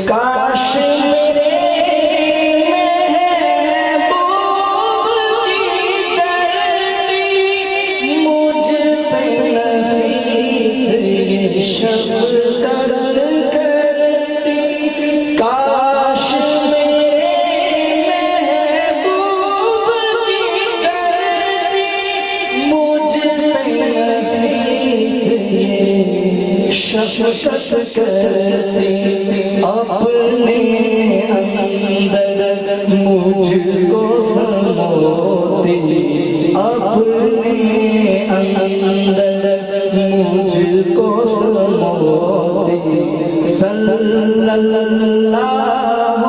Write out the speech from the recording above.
کاش میرے محبوب کی دردی مجھ پہ نفیس شفقت کرتی، کاش میرے محبوب کی دردی مجھ پہ نفیس شفقت کرتی، اپنے اندر مجھ کو سموتی، اپنے اندر مجھ کو سموتی، صلی اللہ